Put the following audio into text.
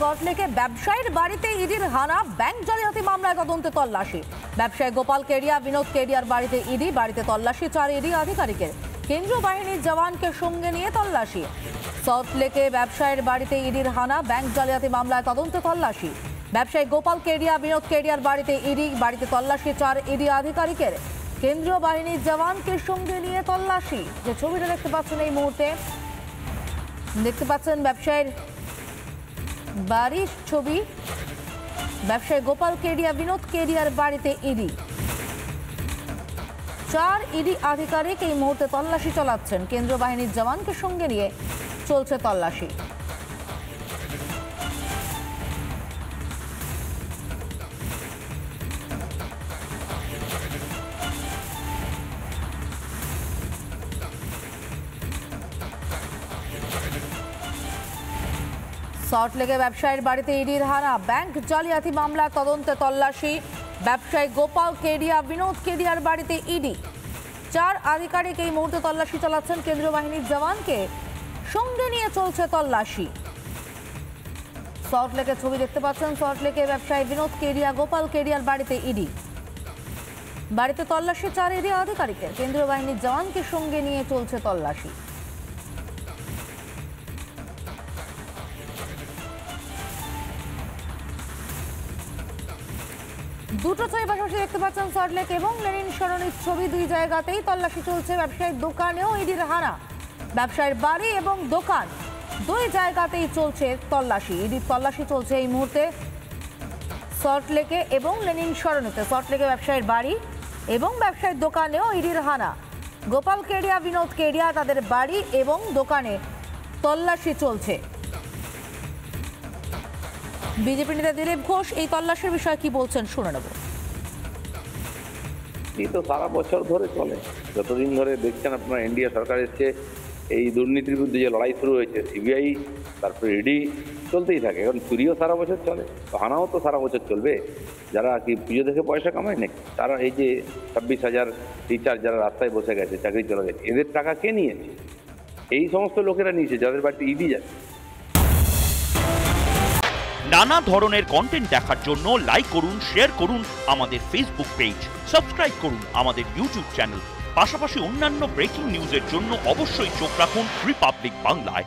সল্টলেকে ব্যবসায়ীর বাড়িতে ইডির হানা, ব্যাংক জালিয়াতি মামলায় তদন্তে তল্লাশি। ব্যবসায়ী গোপাল কেডিয়া, বিনোদ কেডিয়ার বাড়িতে ইডি, বাড়িতে তল্লাশি 4 ইডি আধিকারিকের। কেন্দ্রীয় বাহিনীর জওয়ানকে সঙ্গে নিয়ে তল্লাশি। সল্টলেকে ব্যবসায়ীর বাড়িতে ইডির হানা, ব্যাংক জালিয়াতি মামলায় তদন্তে তল্লাশি। ব্যবসায়ী গোপাল কেডিয়া, বিনোদ কেডিয়ার বাড়িতে ইডি, বাড়িতে তল্লাশি 4 ইডি আধিকারিকের। কেন্দ্রীয় বাহিনীর জওয়ানকে সঙ্গে নিয়ে তল্লাশি। যে ছবিটা দেখতে পাচ্ছেন এই মুহূর্তে, দেখতে পাচ্ছেন ব্যবসায়ীর বাড়ির ছবি। ব্যবসায়ী গোপাল কেডিয়া, বিনোদ কেডিয়ার বাড়িতে ইডি, 4 ইডি আধিকারিক এই মুহূর্তে তল্লাশি চালাচ্ছেন। কেন্দ্রীয় বাহিনীর জওয়ানকে সঙ্গে নিয়ে চলছে তল্লাশি। সল্টলেকে ব্যবসায়ীর বাড়িতে ইডির হানা, ব্যাংক জালিয়াতি মামলা তদন্তে তল্লাশি। ব্যবসায়ী গোপাল কেডিয়া, বিনোদ কেডিয়ার বাড়িতে ইডি, 4 আধিকারিক এই মুহূর্তে তল্লাশি চালাচ্ছেন। কেন্দ্রীয় বাহিনীর জওয়ানকে সঙ্গে নিয়ে চলছে তল্লাশি। সল্টলেকে ছবি দেখতে পাচ্ছেন। সল্টলেকে ব্যবসায়ী বিনোদ কেডিয়া, গোপাল কেডিয়ার বাড়িতে ইডি, বাড়িতে তল্লাশি 4 ইডি আধিকারিকের। কেন্দ্রীয় বাহিনীর জওয়ানকে সঙ্গে নিয়ে চলছে তল্লাশি। দুটো ছবি পাশাপাশি দেখতে পাচ্ছেন। সল্টলেক এবং লেনিন সরণির ছবি, 2 জায়গাতেই তল্লাশি চলছে। ব্যবসায়ীর দোকানেও ইডির হানা, ব্যবসায়ীর বাড়ি এবং দোকান 2 জায়গাতেই চলছে তল্লাশি। ইডির তল্লাশি চলছে এই মুহূর্তে সল্টলেকে এবং লেনিন সরণিতে। সল্টলেকে ব্যবসায়ীর বাড়ি এবং ব্যবসায়ীর দোকানেও ইডির হানা। গোপাল কেডিয়া, বিনোদ কেডিয়া, তাদের বাড়ি এবং দোকানে তল্লাশি চলছে। বিজেপি নেতা দিলীপ ঘোষ এই তল্লাশির বিষয়ে কি বলছেন শুনে নেব। তো সারা বছর ধরে চলে, যতদিন ধরে দেখছেন আপনার এনডিএ সরকার এসছে, এই দুর্নীতির বিরুদ্ধে যে লড়াই শুরু হয়েছে, সিবিআই তারপরে ইডি চলতেই থাকে। এখন চুরিও সারা বছর চলে, তো হানাও তো সারা বছর চলবে। যারা কি পুজো দেখে পয়সা কামায় নাকি? তারা এই যে 26,000 টিচার যারা রাস্তায় বসে গেছে, চাকরি চলে গেছে, এদের টাকা কে নিয়েছে? এই সমস্ত লোকেরা নিয়েছে যাদের বাড়িতে ইডি যাচ্ছে। নানা ধরনের কন্টেন্ট দেখার জন্য লাইক করুন, শেয়ার করুন আমাদের ফেসবুক পেজ, সাবস্ক্রাইব করুন আমাদের ইউটিউব চ্যানেল। পাশাপাশি অন্যান্য ব্রেকিং নিউজের জন্য অবশ্যই চোখ রাখুন রিপাবলিক বাংলায়।